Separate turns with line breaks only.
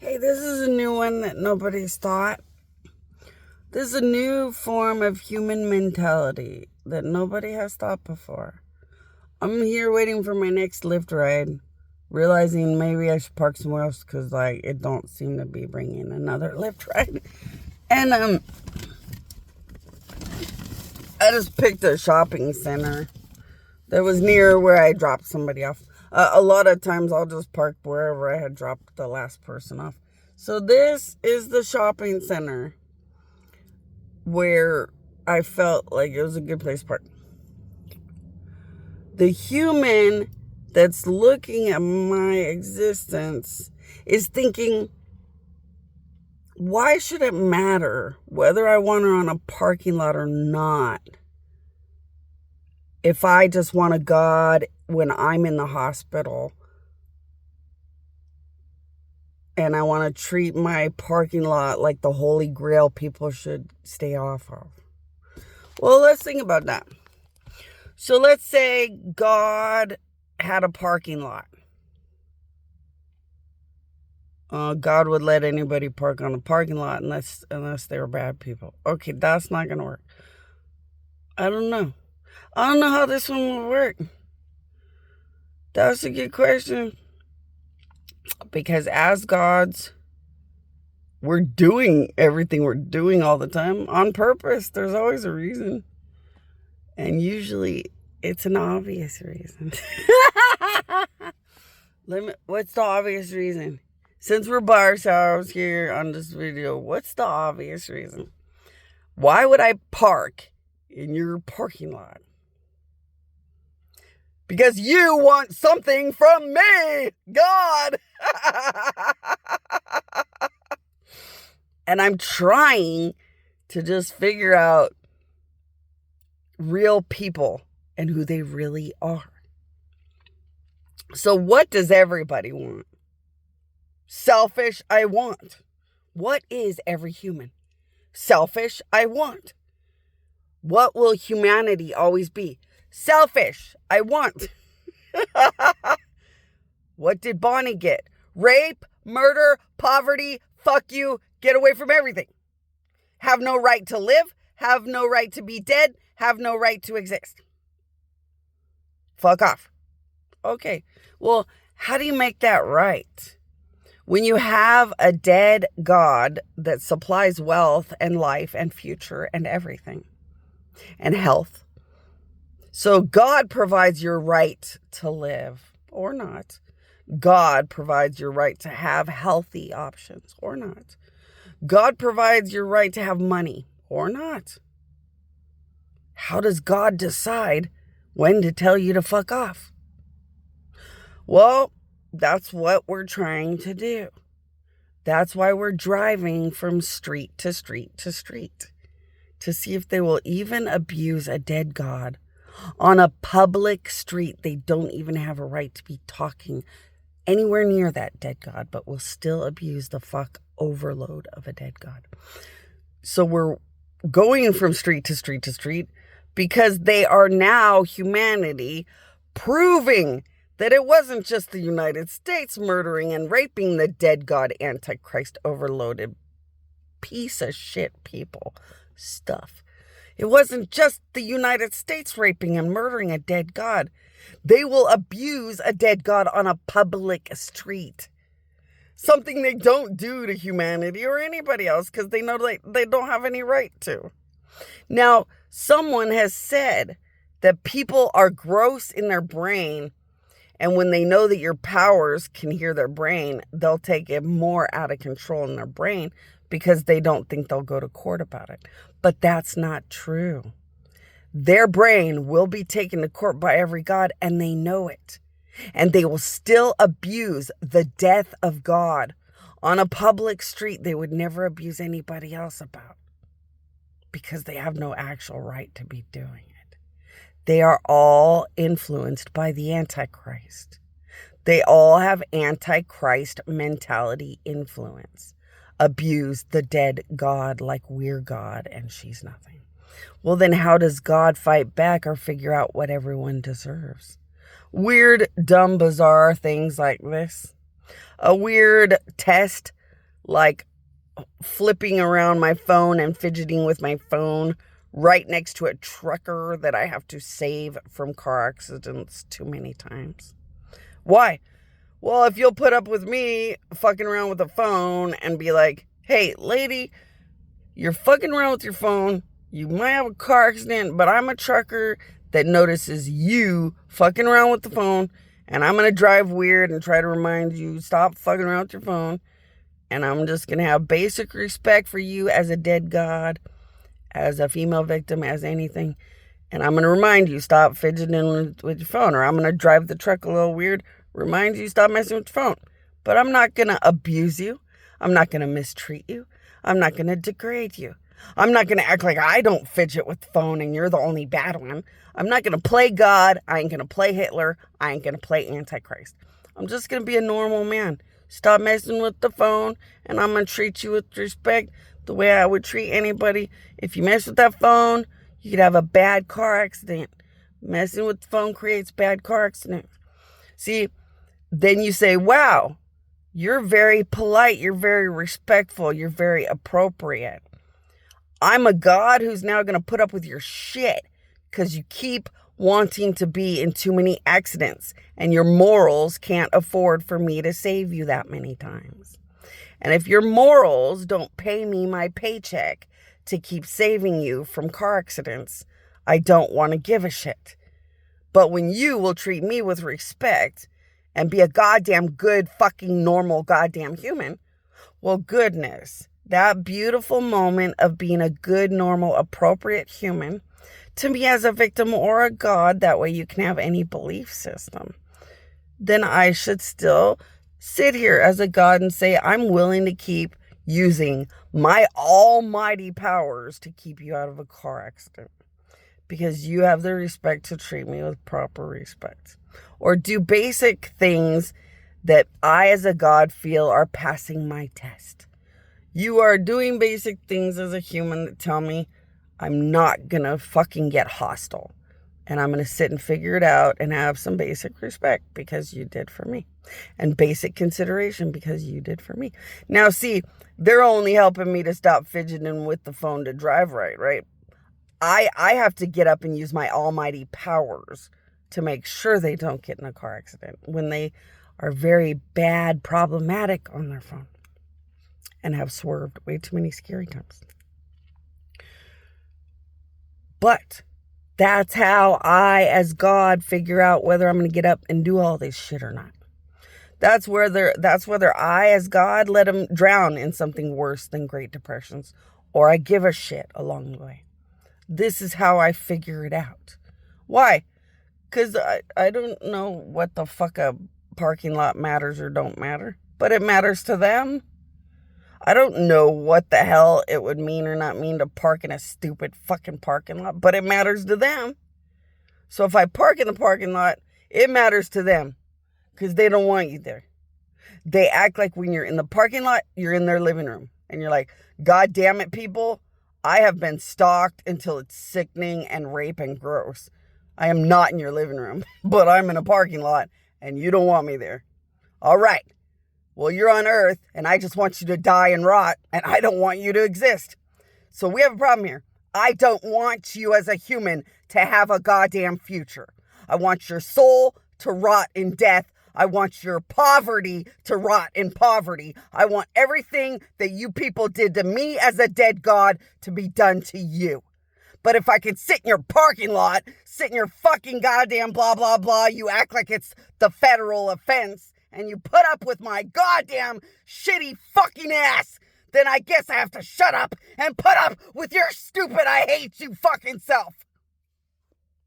Hey, this is a new one that nobody's thought. This is a new form of human mentality that nobody has thought before. I'm here waiting for my next Lyft ride, realizing maybe I should park somewhere else because, it don't seem to be bringing another Lyft ride. And, I just picked a shopping center that was near where I dropped somebody off. A lot of times I'll just park wherever I had dropped the last person off. So this is the shopping center where I felt like it was a good place to park. The human that's looking at my existence is thinking, why should it matter whether I want her on a parking lot or not? If I just want a God when I'm in the hospital and I want to treat my parking lot like the holy grail people should stay off of. Well, let's think about that. So let's say God had a parking lot. God would let anybody park on a parking lot unless they were bad people. Okay, that's not going to work. I don't know how this one will work. That's a good question. Because as gods, we're doing everything we're doing all the time on purpose. There's always a reason. And usually it's an obvious reason. What's the obvious reason? Since we're by ourselves here on this video, what's the obvious reason? Why would I park in your parking lot? Because you want something from me, God. And I'm trying to just figure out real people and who they really are. So what does everybody want? Selfish, I want. What is every human? Selfish, I want. What will humanity always be? Selfish, I want. What did Bonnie get? Rape, murder, poverty, fuck you, get away from everything. Have no right to live, have no right to be dead, have no right to exist. Fuck off. Okay, well, how do you make that right? When you have a dead God that supplies wealth and life and future and everything and health. So God provides your right to live or not. God provides your right to have healthy options or not. God provides your right to have money or not. How does God decide when to tell you to fuck off? Well, that's what we're trying to do. That's why we're driving from street to street to street to see if they will even abuse a dead God on a public street. They don't even have a right to be talking anywhere near that dead God, but will still abuse the fuck overload of a dead God. So we're going from street to street to street because they are now humanity proving that it wasn't just the United States murdering and raping the dead God, Antichrist, overloaded piece of shit people stuff. It wasn't just the United States raping and murdering a dead God. They will abuse a dead God on a public street. Something they don't do to humanity or anybody else because they know they don't have any right to. Now, someone has said that people are gross in their brain, and when they know that your powers can hear their brain, they'll take it more out of control in their brain because they don't think they'll go to court about it. But that's not true. Their brain will be taken to court by every God, and they know it. And they will still abuse the death of God on a public street they would never abuse anybody else about because they have no actual right to be doing it. They are all influenced by the Antichrist. They all have Antichrist mentality influence. Abuse the dead God like we're God and she's nothing. Well, then how does God fight back or figure out what everyone deserves? Weird, dumb, bizarre things like this. A weird test like flipping around my phone and fidgeting with my phone right next to a trucker that I have to save from car accidents too many times. Why? Well, if you'll put up with me fucking around with a phone and be like, hey, lady, you're fucking around with your phone. You might have a car accident, but I'm a trucker that notices you fucking around with the phone, and I'm going to drive weird and try to remind you, stop fucking around with your phone. And I'm just going to have basic respect for you as a dead god, as a female victim, as anything. And I'm going to remind you, stop fidgeting with your phone. Or I'm going to drive the truck a little weird, remind you, stop messing with your phone. But I'm not going to abuse you. I'm not going to mistreat you. I'm not going to degrade you. I'm not going to act like I don't fidget with the phone and you're the only bad one. I'm not going to play God. I ain't going to play Hitler. I ain't going to play Antichrist. I'm just going to be a normal man. Stop messing with the phone, and I'm going to treat you with respect the way I would treat anybody. If you mess with that phone, you could have a bad car accident. Messing with the phone creates bad car accidents. See, then you say, wow, you're very polite, you're very respectful, you're very appropriate. I'm a God who's now going to put up with your shit because you keep wanting to be in too many accidents, and your morals can't afford for me to save you that many times. And if your morals don't pay me my paycheck to keep saving you from car accidents, I don't want to give a shit. But when you will treat me with respect and be a goddamn good fucking normal goddamn human, well, goodness, that beautiful moment of being a good, normal, appropriate human to me as a victim or a god, that way you can have any belief system, then I should still sit here as a god and say, I'm willing to keep using my almighty powers to keep you out of a car accident because you have the respect to treat me with proper respect, or do basic things that I as a god feel are passing my test. You are doing basic things as a human that tell me I'm not going to fucking get hostile. And I'm going to sit and figure it out and have some basic respect because you did for me. And basic consideration because you did for me. Now, see, they're only helping me to stop fidgeting with the phone to drive right? I have to get up and use my almighty powers to make sure they don't get in a car accident when they are very bad, problematic on their phone and have swerved way too many scary times. But that's how I, as God, figure out whether I'm going to get up and do all this shit or not. That's whether I, as God, let them drown in something worse than Great Depressions, or I give a shit along the way. This is how I figure it out. Why? Because I don't know what the fuck a parking lot matters or don't matter, but it matters to them. I don't know what the hell it would mean or not mean to park in a stupid fucking parking lot, but it matters to them. So if I park in the parking lot, it matters to them because they don't want you there. They act like when you're in the parking lot, you're in their living room. And you're like, God damn it, people. I have been stalked until it's sickening and rape and gross. I am not in your living room, but I'm in a parking lot and you don't want me there. All right. Well, you're on Earth, and I just want you to die and rot, and I don't want you to exist. So we have a problem here. I don't want you as a human to have a goddamn future. I want your soul to rot in death. I want your poverty to rot in poverty. I want everything that you people did to me as a dead god to be done to you. But if I can sit in your parking lot, sit in your fucking goddamn blah, blah, blah, you act like it's the federal offense, and you put up with my goddamn shitty fucking ass, then I guess I have to shut up and put up with your stupid I hate you fucking self.